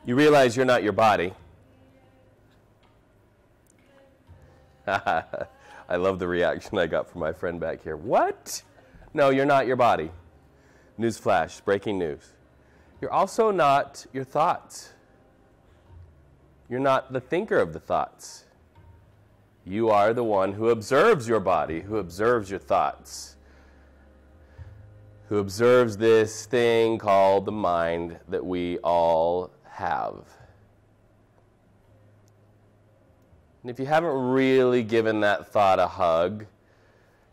You realize you're not your body. I love the reaction I got from my friend back here. What? No, you're not your body. Newsflash, breaking news. You're also not your thoughts. You're not the thinker of the thoughts. You are the one who observes your body, who observes your thoughts, who observes this thing called the mind that we all have. And if you haven't really given that thought a hug,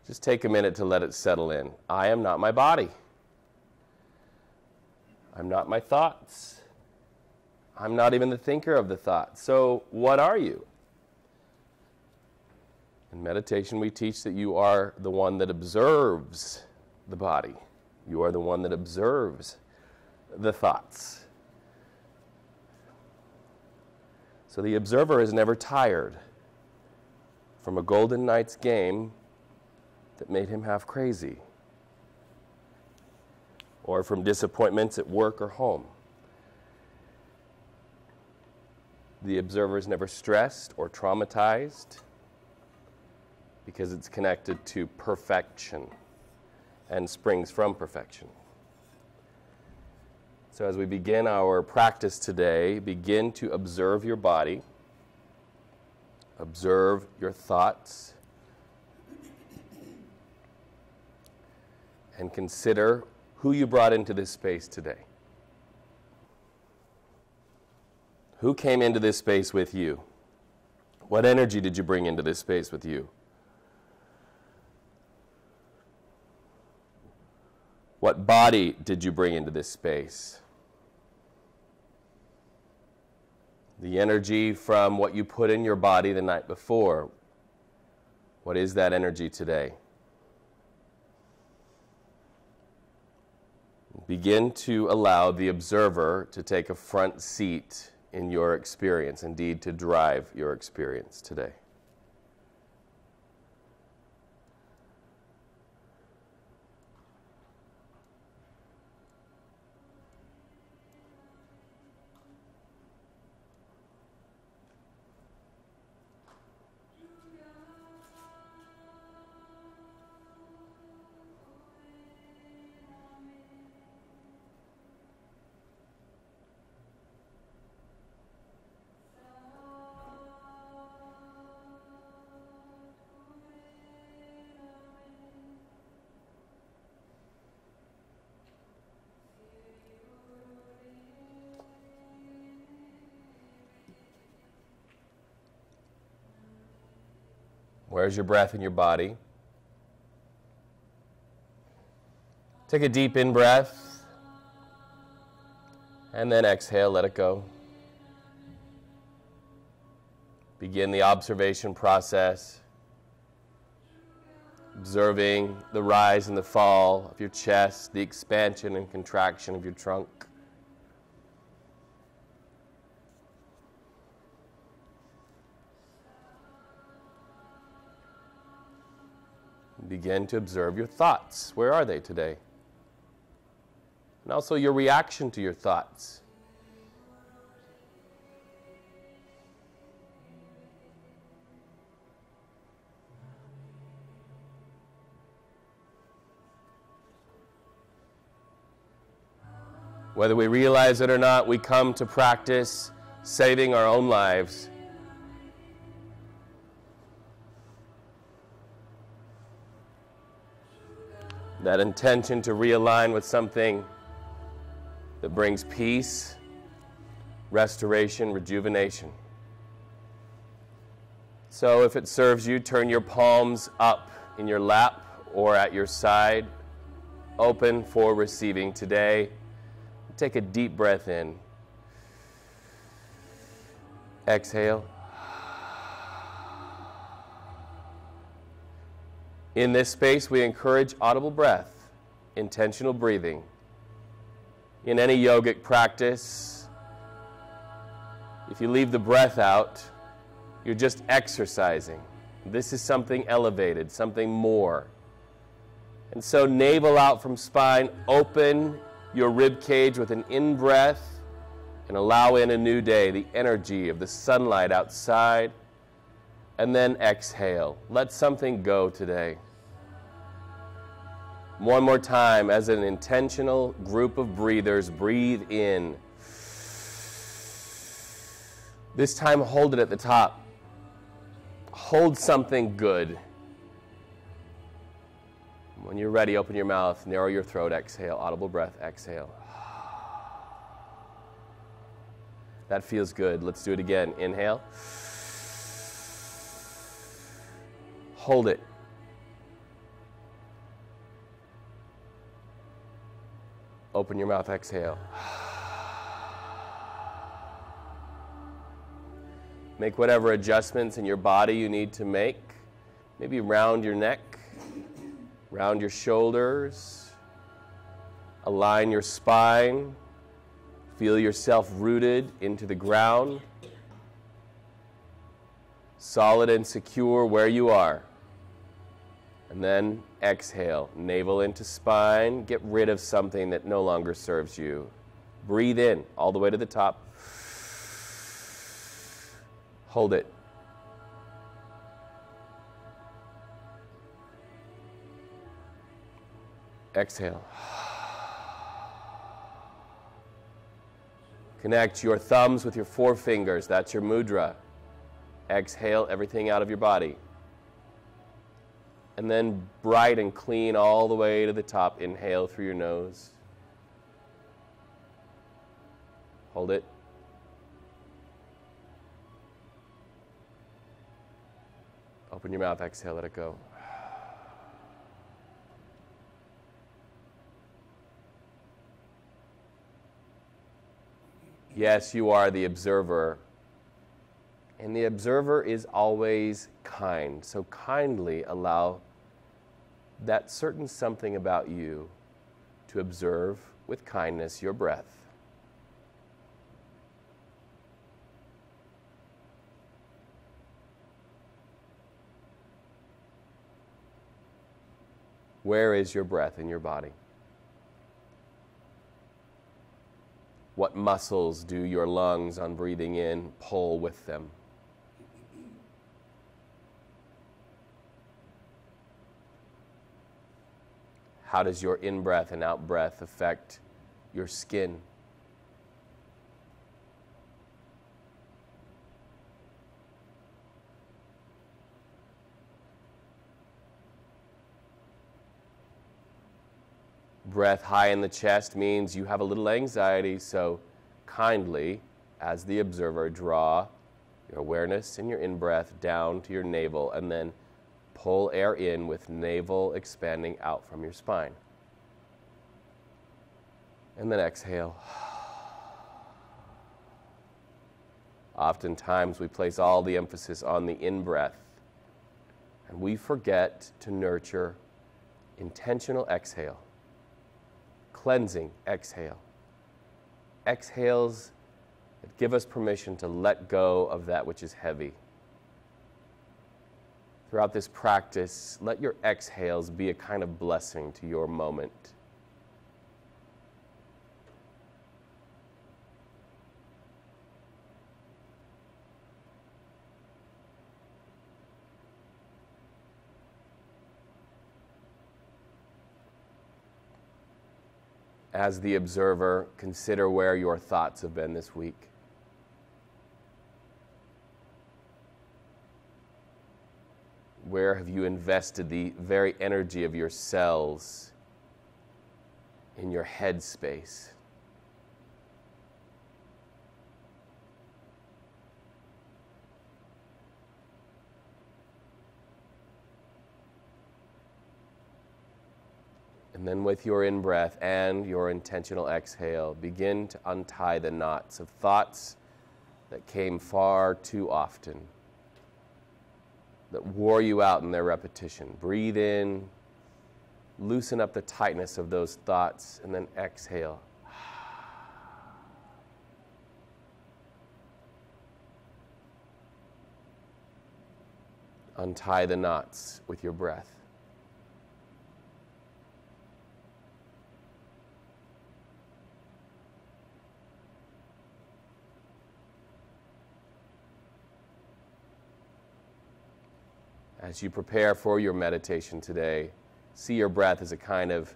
just take a minute to let it settle in. I am not my body. I'm not my thoughts. I'm not even the thinker of the thoughts. So what are you? In meditation, we teach that you are the one that observes the body. You are the one that observes the thoughts. So the observer is never tired from a Golden Knights game that made him half crazy, or from disappointments at work or home. The observer is never stressed or traumatized because it's connected to perfection and springs from perfection. So as we begin our practice today, begin to observe your body, observe your thoughts, and consider who you brought into this space today. Who came into this space with you? What energy did you bring into this space with you? What body did you bring into this space? The energy from what you put in your body the night before. What is that energy today? Begin to allow the observer to take a front seat in your experience, indeed to drive your experience today. Where's your breath in your body? Take a deep in-breath, and then exhale, let it go. Begin the observation process, observing the rise and the fall of your chest, the expansion and contraction of your trunk. Begin to observe your thoughts. Where are they today? And also your reaction to your thoughts. Whether we realize it or not, we come to practice saving our own lives. That intention to realign with something that brings peace, restoration, rejuvenation. So if it serves you, turn your palms up in your lap or at your side, open for receiving today. Take a deep breath in. Exhale. In this space, we encourage audible breath, intentional breathing. In any yogic practice, if you leave the breath out, you're just exercising. This is something elevated, something more. And so navel out from spine, open your rib cage with an in-breath, And allow in a new day, the energy of the sunlight outside. And then exhale. Let something go today. One more time, as an intentional group of breathers, breathe in. This time, hold it at the top. Hold something good. When you're ready, open your mouth, narrow your throat, exhale, audible breath, exhale. That feels good. Let's do it again. Inhale. Hold it. Open your mouth, exhale. Make whatever adjustments in your body you need to make. Maybe round your neck, round your shoulders, align your spine. Feel yourself rooted into the ground, solid and secure where you are. And then exhale, navel into spine. Get rid of something that no longer serves you. Breathe in all the way to the top. Hold it. Exhale. Connect your thumbs with your forefingers. That's your mudra. Exhale everything out of your body. And then bright and clean all the way to the top. Inhale through your nose. Hold it. Open your mouth, exhale, let it go. Yes, you are the observer. And the observer is always kind. So kindly allow that certain something about you to observe with kindness your breath. Where is your breath in your body? What muscles do your lungs on breathing in pull with them? How does your in-breath and out-breath affect your skin? Breath high in the chest means you have a little anxiety, so kindly, as the observer, draw your awareness and your in-breath down to your navel and then pull air in with navel expanding out from your spine. And then exhale. Oftentimes we place all the emphasis on the in-breath and we forget to nurture intentional exhale. Cleansing exhale. Exhales that give us permission to let go of that which is heavy. Throughout this practice, let your exhales be a kind of blessing to your moment. As the observer, consider where your thoughts have been this week. Where have you invested the very energy of your cells in your head space? And then with your in-breath and your intentional exhale, begin to untie the knots of thoughts that came far too often, that wore you out in their repetition. Breathe in, loosen up the tightness of those thoughts, and then exhale. Untie the knots with your breath. As you prepare for your meditation today, see your breath as a kind of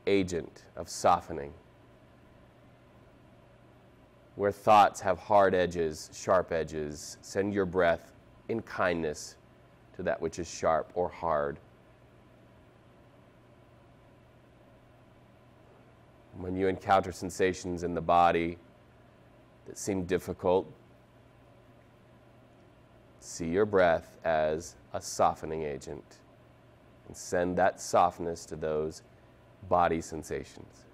agent of softening. Where thoughts have hard edges, sharp edges, send your breath in kindness to that which is sharp or hard. When you encounter sensations in the body that seem difficult, see your breath as a softening agent and send that softness to those body sensations.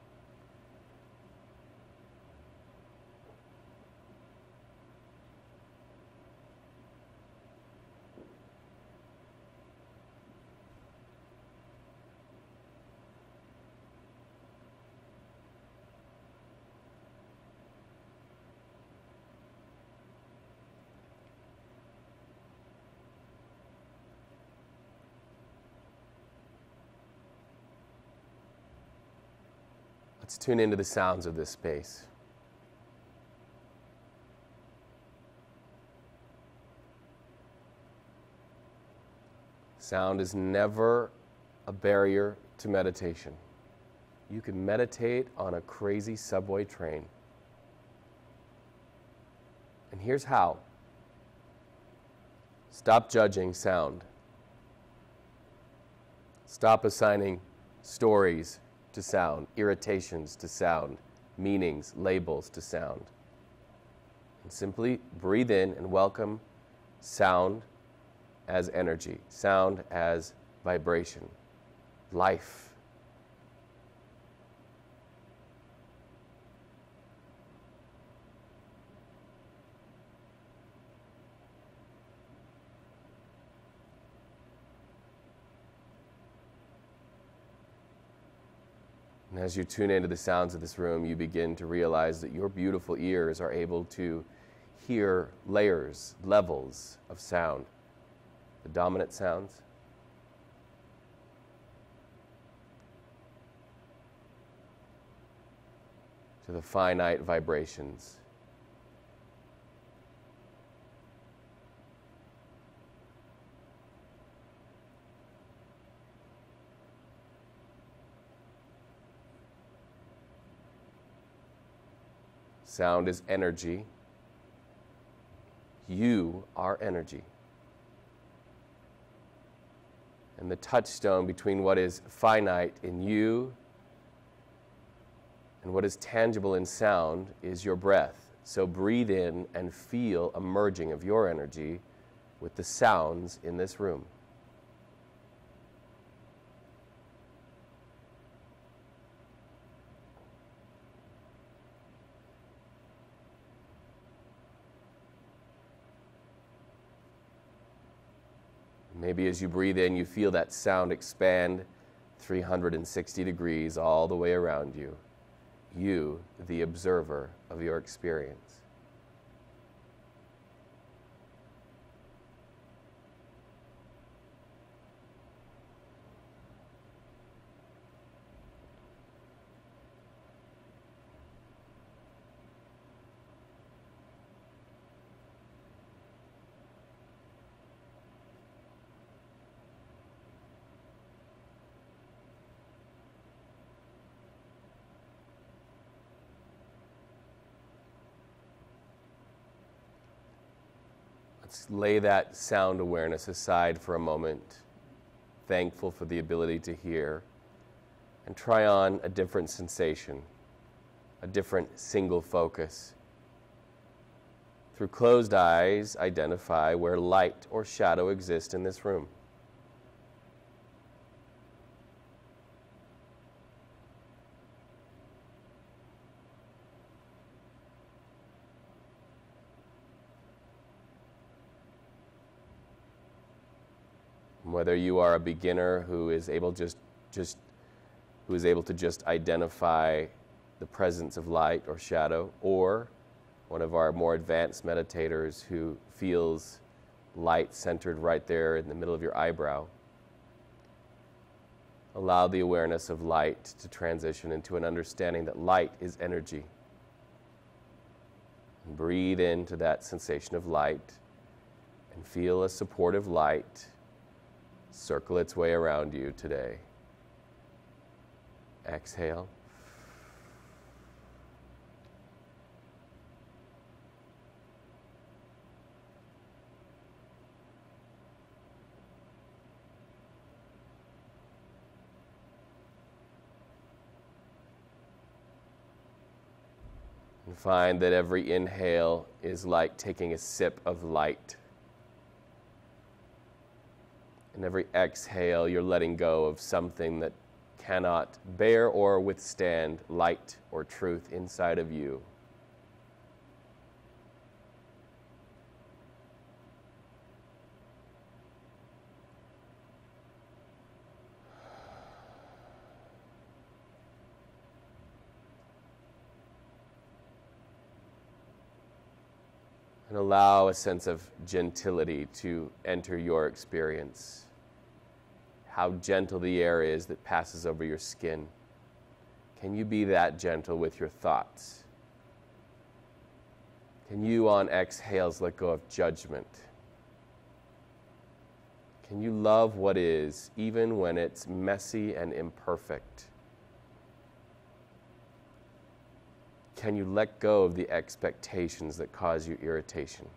Let's tune into the sounds of this space. Sound is never a barrier to meditation. You can meditate on a crazy subway train. And here's how. Stop judging sound. Stop assigning stories to sound, irritations to sound, meanings, labels to sound. And simply breathe in and welcome sound as energy, sound as vibration, life. And as you tune into the sounds of this room, you begin to realize that your beautiful ears are able to hear layers, levels of sound. The dominant sounds, to the finite vibrations. Sound is energy. You are energy. And the touchstone between what is finite in you and what is tangible in sound is your breath. So breathe in and feel a merging of your energy with the sounds in this room. Maybe as you breathe in, you feel that sound expand 360 degrees all the way around you. You, the observer of your experience. Let's lay that sound awareness aside for a moment, thankful for the ability to hear, and try on a different sensation, a different single focus. Through closed eyes, identify where light or shadow exist in this room. Whether you are a beginner who is able to just identify the presence of light or shadow, or one of our more advanced meditators who feels light centered right there in the middle of your eyebrow, allow the awareness of light to transition into an understanding that light is energy. And breathe into that sensation of light and feel a supportive light circle its way around you today. Exhale. And find that every inhale is like taking a sip of light. And every exhale, you're letting go of something that cannot bear or withstand light or truth inside of you. And allow a sense of gentility to enter your experience. How gentle the air is that passes over your skin. Can you be that gentle with your thoughts? Can you, on exhales, let go of judgment? Can you love what is, even when it's messy and imperfect? Can you let go of the expectations that cause you irritation?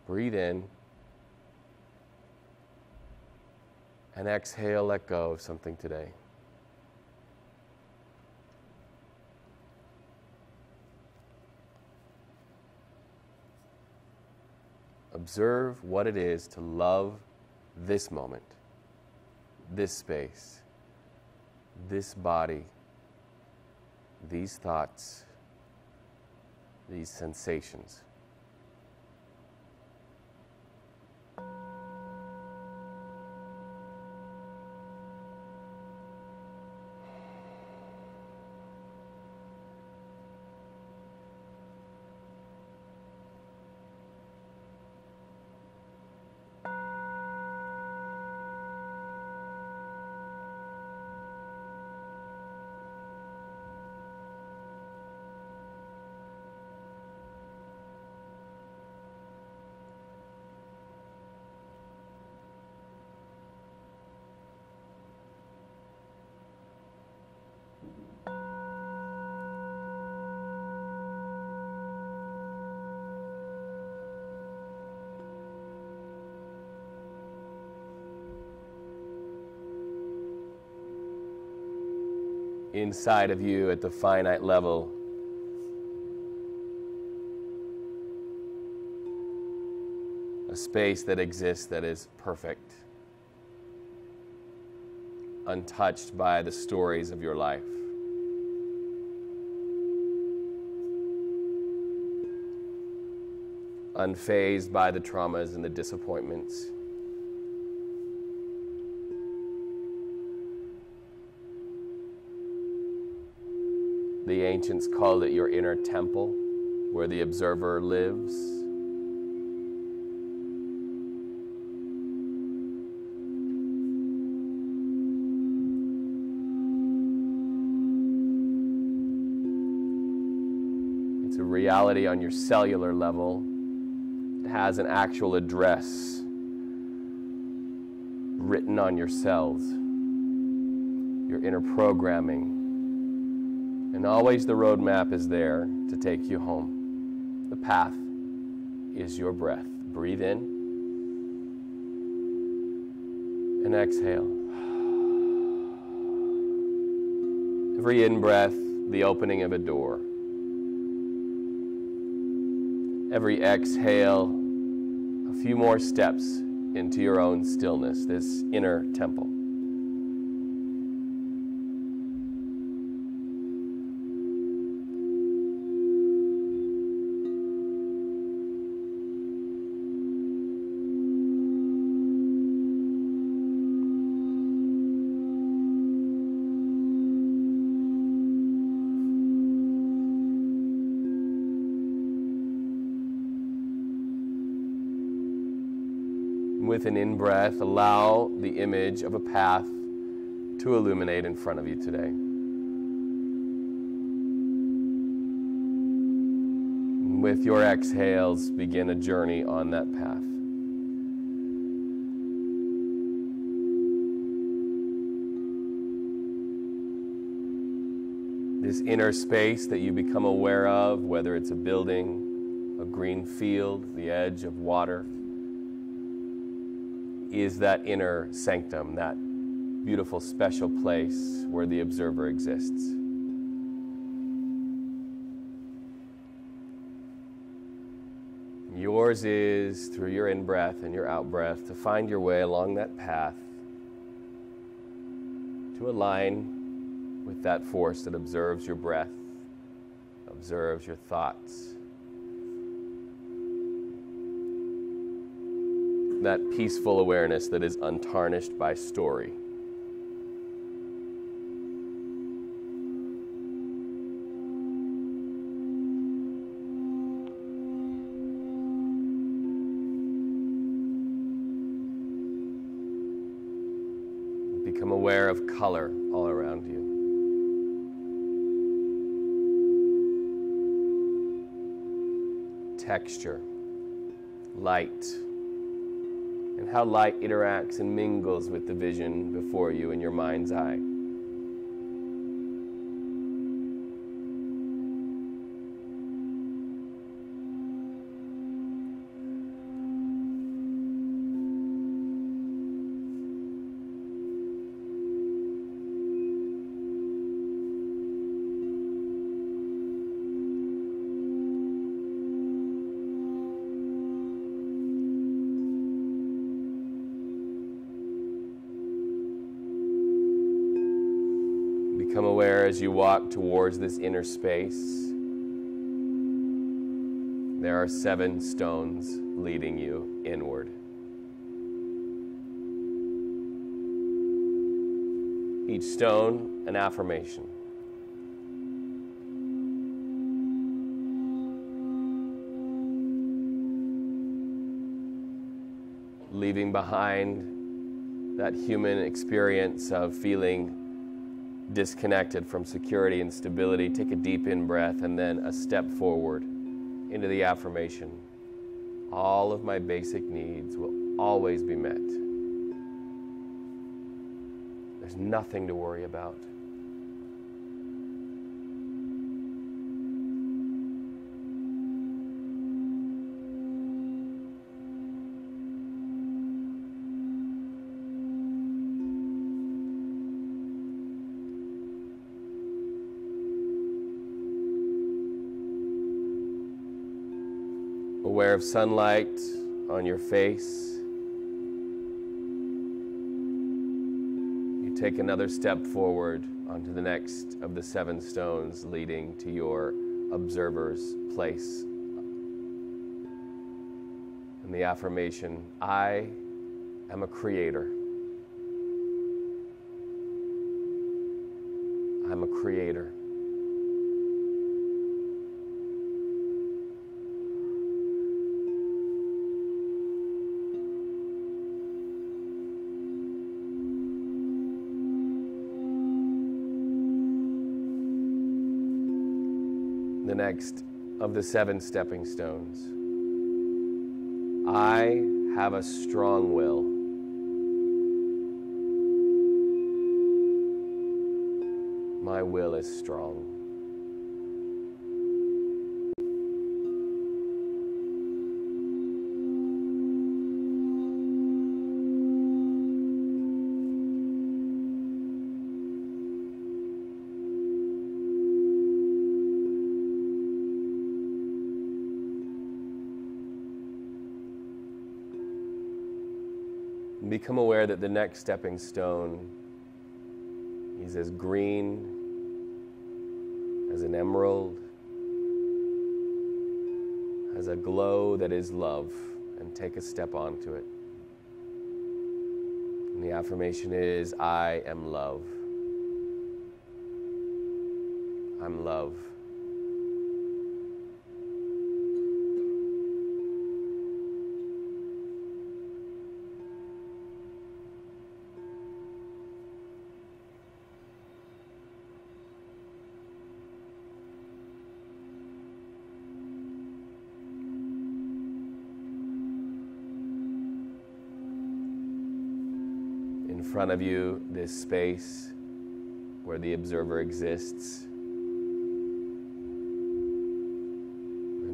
Breathe in. And exhale, let go of something today. Observe what it is to love this moment, this space, this body, these thoughts, these sensations. Inside of you at the finite level, a space that exists that is perfect, untouched by the stories of your life. Unfazed by the traumas and the disappointments. The ancients called it your inner temple, where the observer lives. It's a reality on your cellular level. It has an actual address written on your cells, your inner programming. And always the roadmap is there to take you home. The path is your breath. Breathe in and exhale. Every in-breath, the opening of a door. Every exhale, a few more steps into your own stillness, this inner temple. With an in-breath, allow the image of a path to illuminate in front of you today. With your exhales, begin a journey on that path. This inner space that you become aware of, whether it's a building, a green field, the edge of water, is that inner sanctum, that beautiful special place where the observer exists. Yours is, through your in-breath and your out-breath, to find your way along that path, to align with that force that observes your breath, observes your thoughts. That peaceful awareness that is untarnished by story. Become aware of color all around you. Texture, light, and how light interacts and mingles with the vision before you in your mind's eye. Become aware as you walk towards this inner space. There are 7 stones leading you inward. Each stone, an affirmation. Leaving behind that human experience of feeling disconnected from security and stability, take a deep in-breath and then a step forward into the affirmation. All of my basic needs will always be met. There's nothing to worry about. Aware of sunlight on your face. You take another step forward onto the next of the 7 stones leading to your observer's place. And the affirmation, I am a creator. I'm a creator. The next of the 7 stepping stones. I have a strong will. My will is strong. Become aware that the next stepping stone is as green as an emerald, has a glow that is love, and take a step onto it. And the affirmation is, I am love. I'm love. In front of you, this space where the observer exists,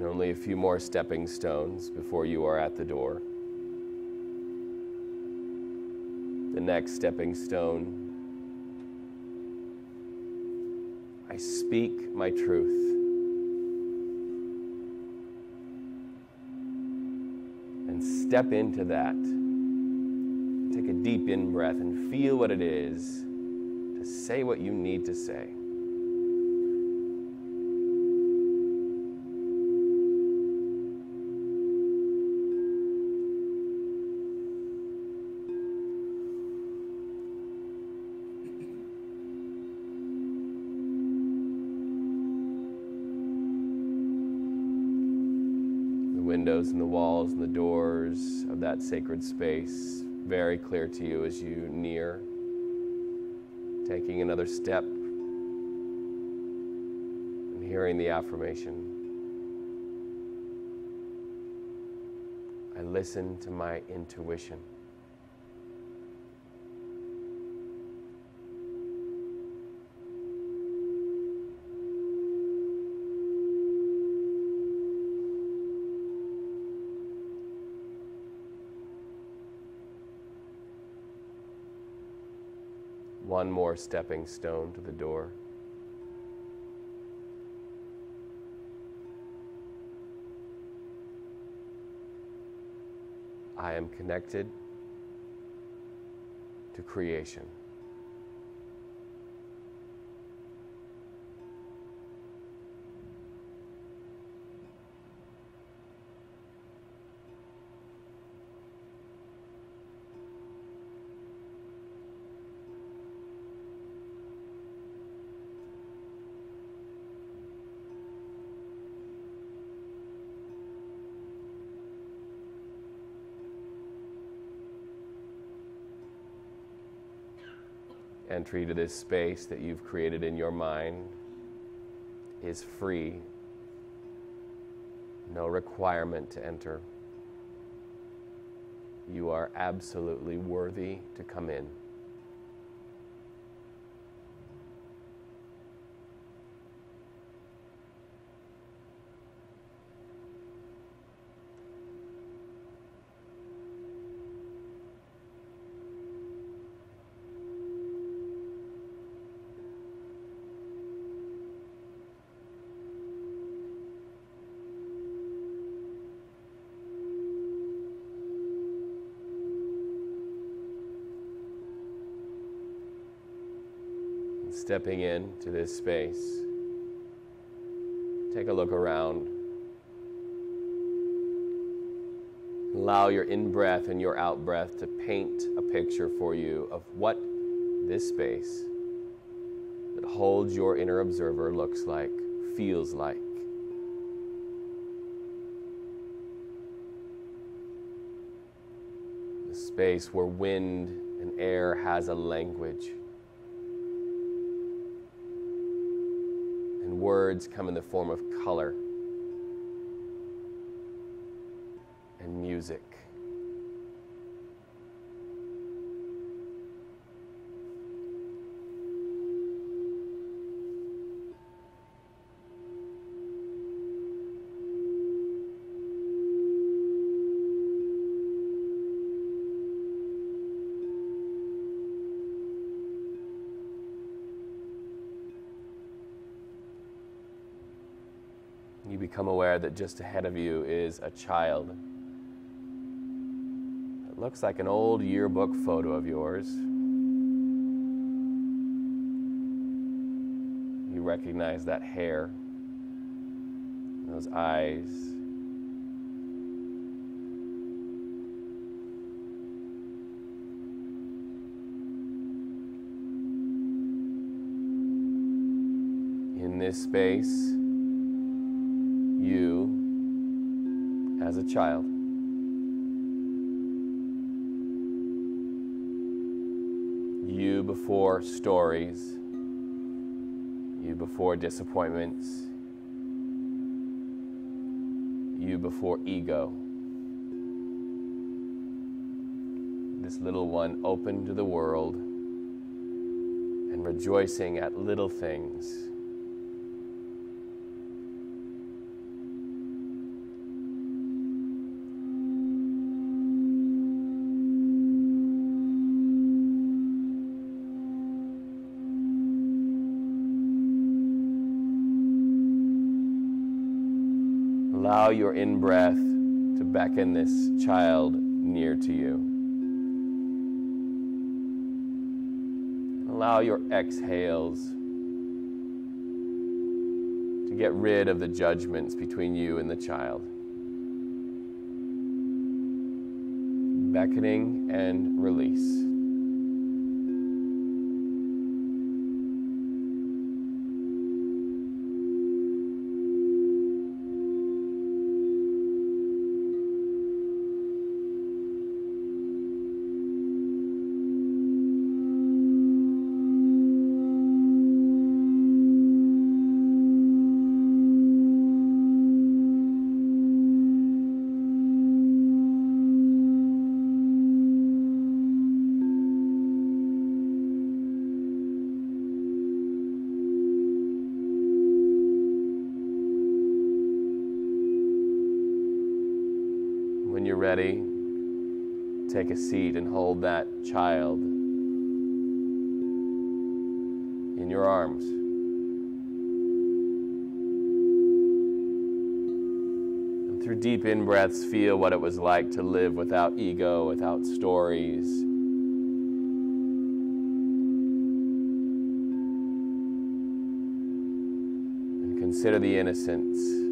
Only a few more stepping stones before you are at the door. The next stepping stone, I speak my truth. And step into that. Take a deep in-breath and feel what it is to say what you need to say. Windows and the walls and the doors of that sacred space very clear to you as you near, taking another step and hearing the affirmation. I listen to my intuition. One more stepping stone to the door. I am connected to creation. Entry to this space that you've created in your mind is free. No requirement to enter. You are absolutely worthy to come in. Stepping into this space, take a look around. Allow your in-breath and your out-breath to paint a picture for you of what this space that holds your inner observer looks like, feels like. The space where wind and air has a language. And words come in the form of color and music. You become aware that just ahead of you is a child. It looks like an old yearbook photo of yours. You recognize that hair, those eyes. In this space, you, as a child, you before stories, you before disappointments, you before ego. This little one open to the world and rejoicing at little things. Allow your in-breath to beckon this child near to you. Allow your exhales to get rid of the judgments between you and the child. Beckoning and release. When you're ready, take a seat and hold that child in your arms. And through deep in-breaths, feel what it was like to live without ego, without stories. And consider the innocence.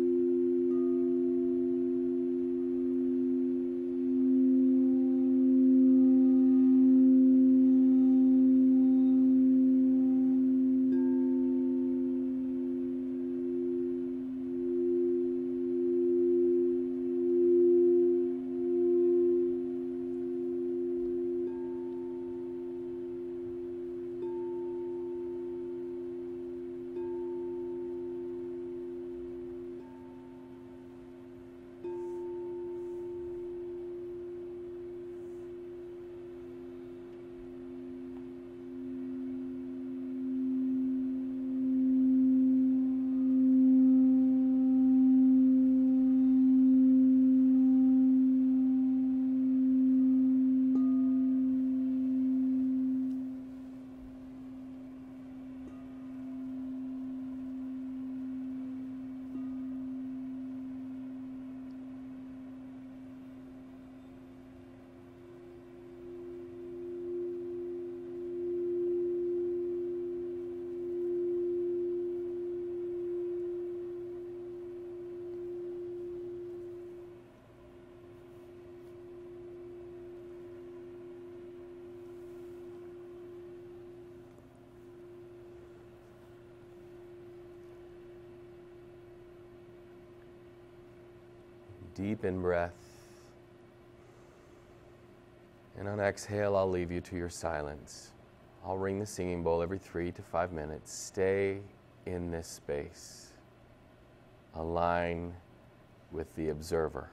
Deep in-breath. And on exhale, I'll leave you to your silence. I'll ring the singing bowl every 3 to 5 minutes. Stay in this space. Align with the observer.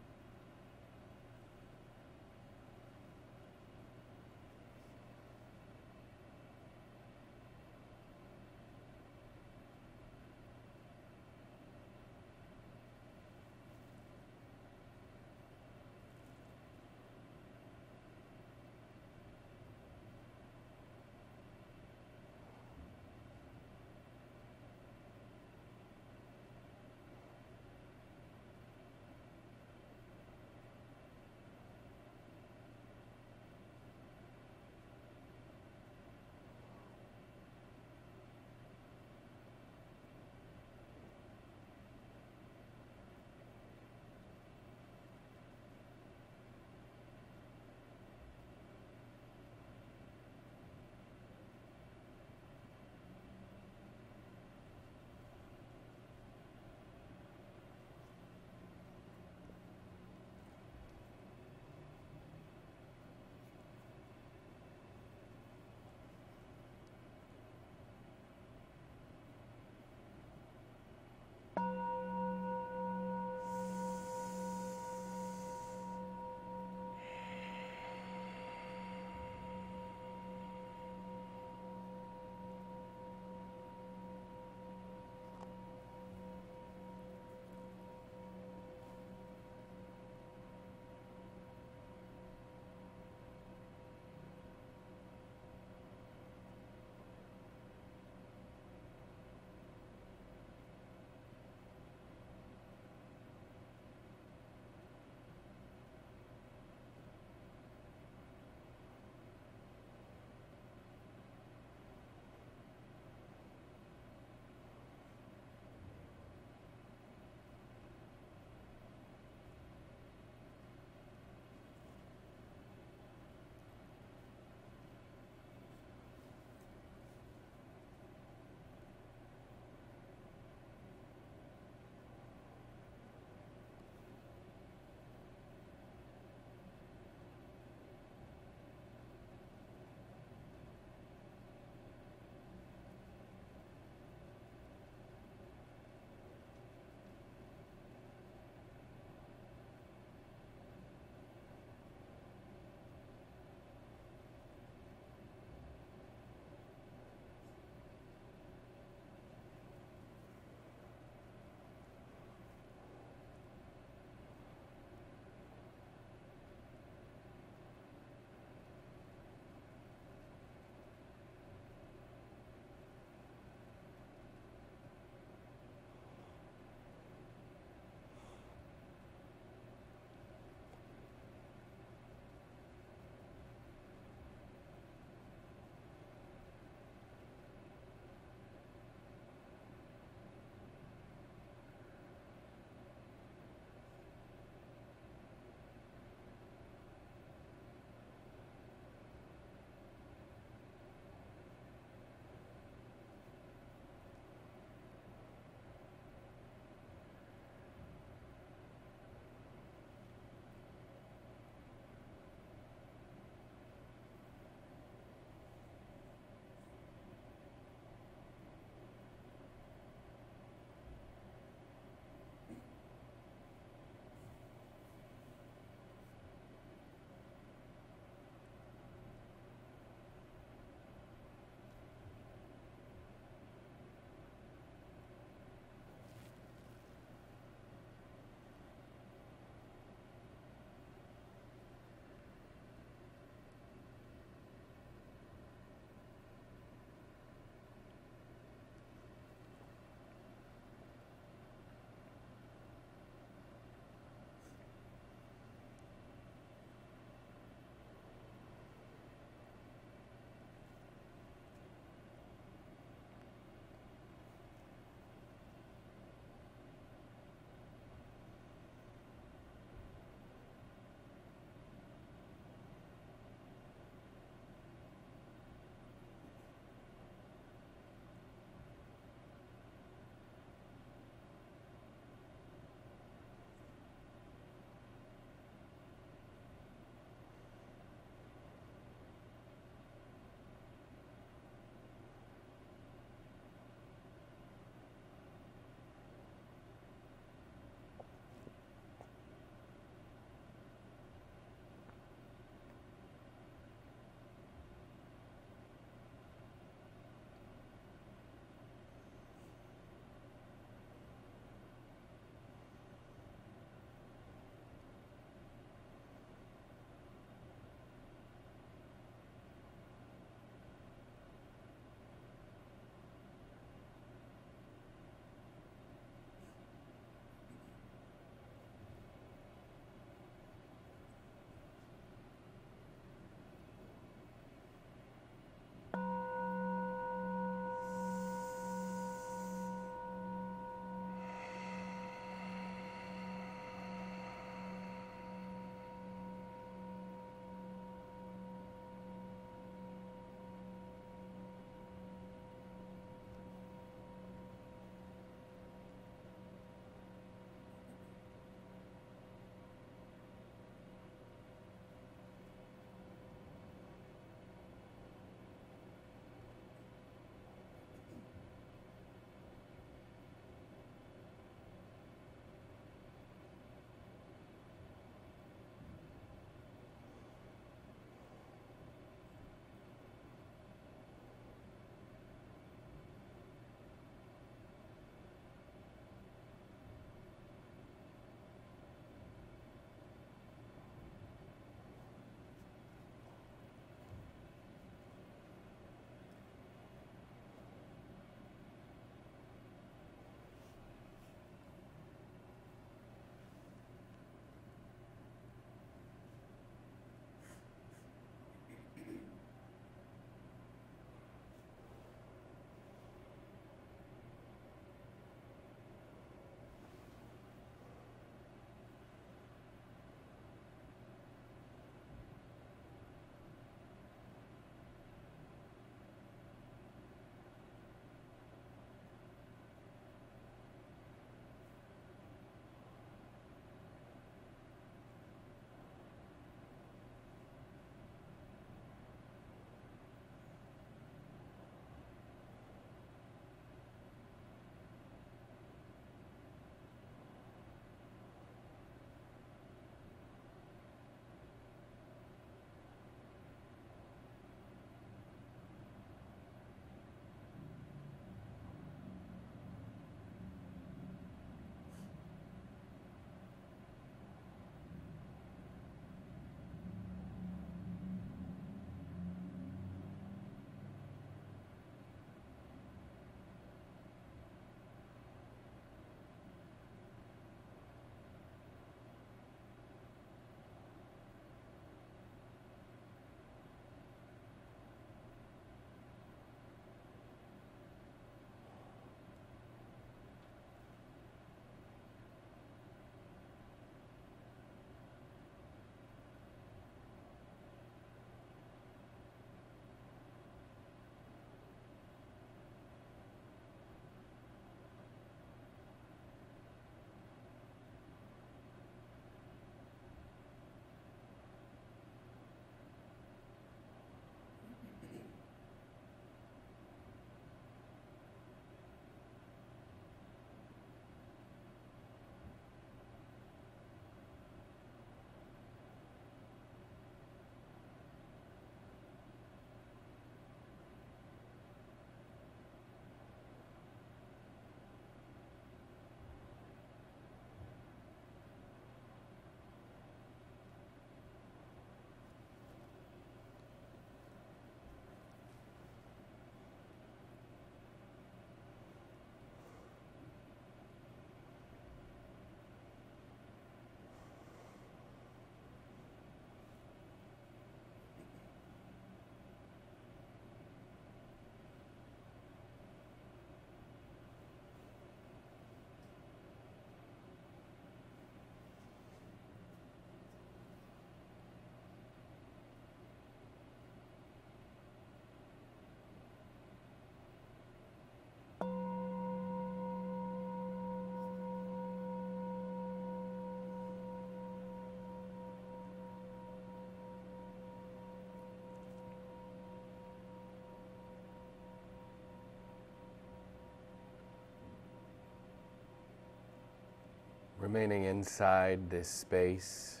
Remaining inside this space,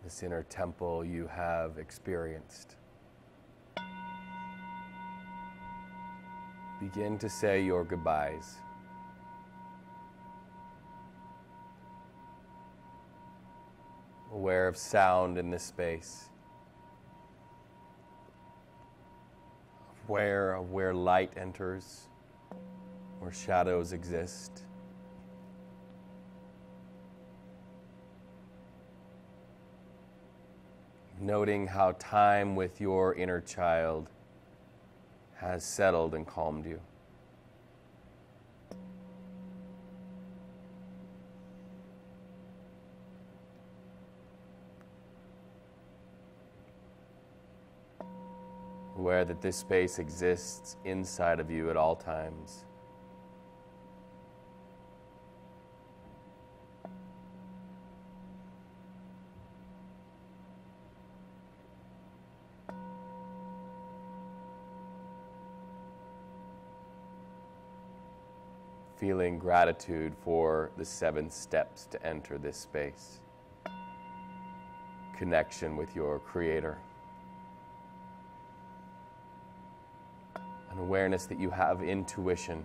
this inner temple you have experienced. Begin to say your goodbyes. Aware of sound in this space. Aware of where light enters, where shadows exist. Noting how time with your inner child has settled and calmed you. Aware that this space exists inside of you at all times. Feeling gratitude for the 7 steps to enter this space. Connection with your Creator. An awareness that you have intuition,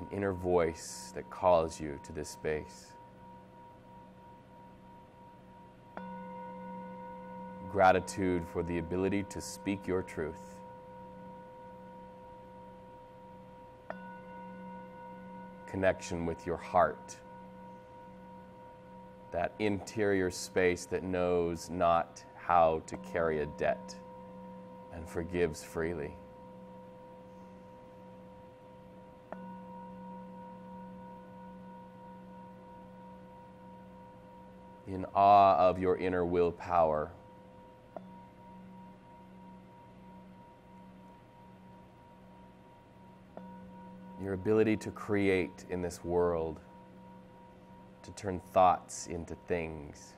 an inner voice that calls you to this space. Gratitude for the ability to speak your truth. Connection with your heart, that interior space that knows not how to carry a debt and forgives freely. In awe of your inner willpower, your ability to create in this world, to turn thoughts into things.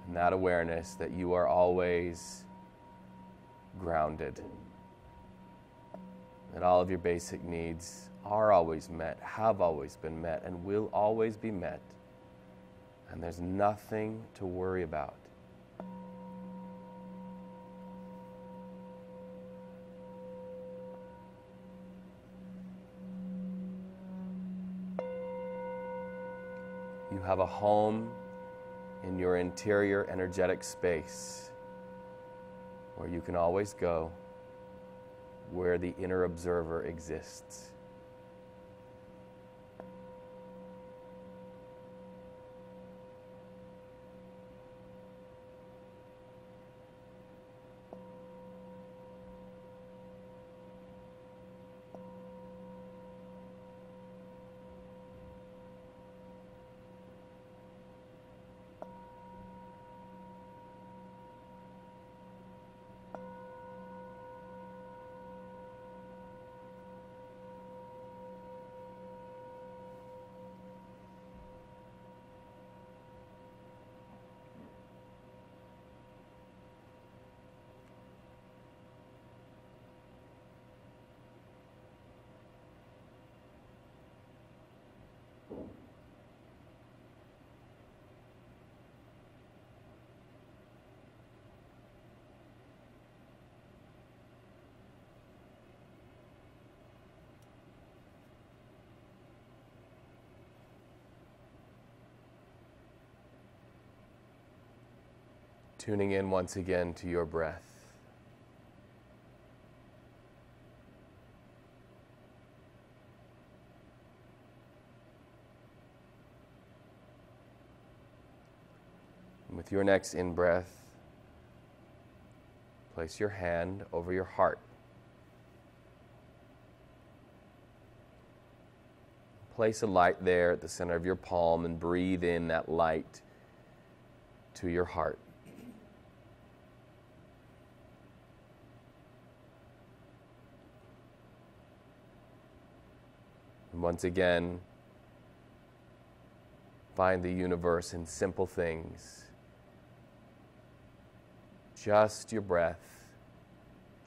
And that awareness that you are always grounded, that all of your basic needs are always met, have always been met, and will always be met. And there's nothing to worry about. You have a home in your interior energetic space where you can always go, where the inner observer exists. Tuning in once again to your breath. And with your next in-breath, place your hand over your heart. Place a light there at the center of your palm and breathe in that light to your heart. And once again, find the universe in simple things. Just your breath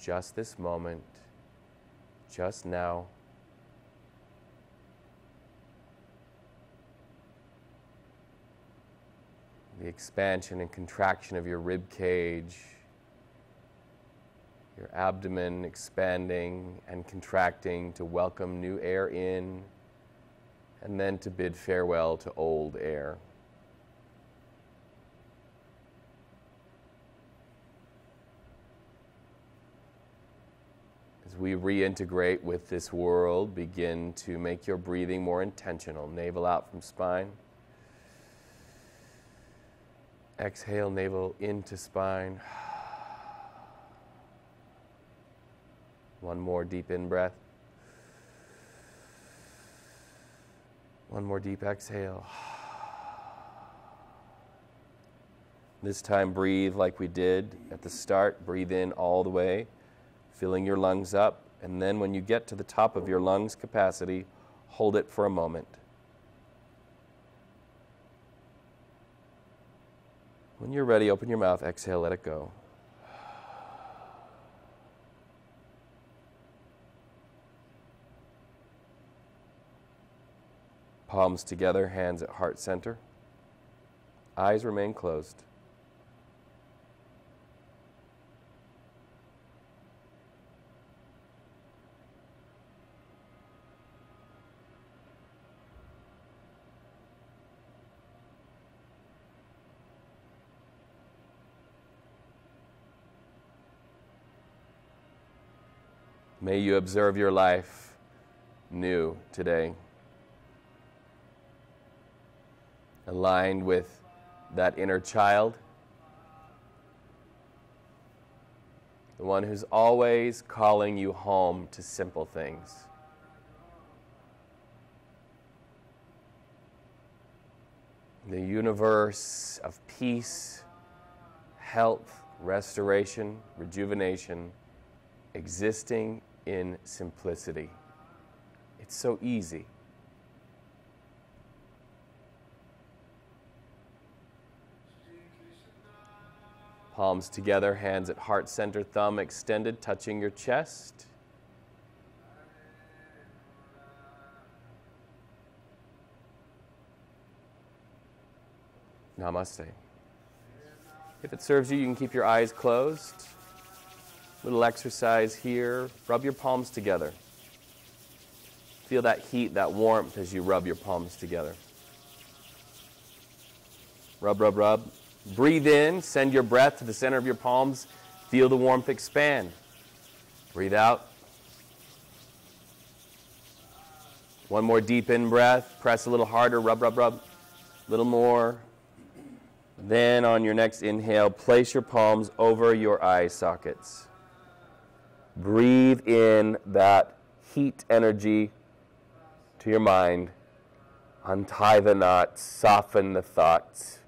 just this moment, just now. The expansion and contraction of your rib cage, your abdomen expanding and contracting to welcome new air in, and then to bid farewell to old air. As we reintegrate with this world, begin to make your breathing more intentional. Navel out from spine. Exhale, navel into spine. One more deep in-breath. One more deep exhale. This time breathe like we did at the start. Breathe in all the way, filling your lungs up. And then when you get to the top of your lungs capacity, hold it for a moment. When you're ready, open your mouth, exhale, let it go. Palms together, hands at heart center. Eyes remain closed. May you observe your life new today, aligned with that inner child, the one who's always calling you home to simple things. The universe of peace, health, restoration, rejuvenation, existing in simplicity. It's so easy. Palms together, hands at heart center, thumb extended, touching your chest. Namaste. If it serves you, you can keep your eyes closed. Little exercise here. Rub your palms together. Feel that heat, that warmth as you rub your palms together. Rub, rub, rub. Breathe in. Send your breath to the center of your palms. Feel the warmth expand. Breathe out. One more deep in breath. Press a little harder. Rub, rub, rub. A little more. Then on your next inhale, place your palms over your eye sockets. Breathe in that heat energy to your mind. Untie the knots, soften the thoughts.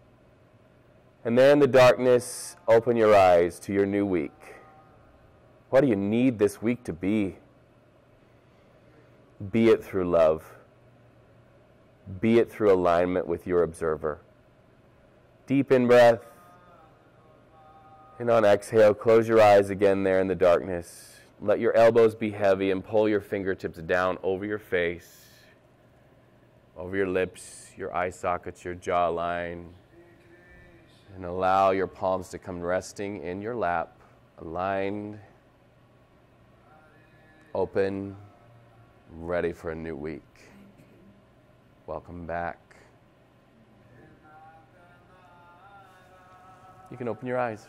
And then in the darkness, open your eyes to your new week. What do you need this week to be? Be it through love. Be it through alignment with your observer. Deep in breath. And on exhale, close your eyes again there in the darkness. Let your elbows be heavy and pull your fingertips down over your face, over your lips, your eye sockets, your jawline. And allow your palms to come resting in your lap, aligned, open, ready for a new week. Welcome back. You can open your eyes.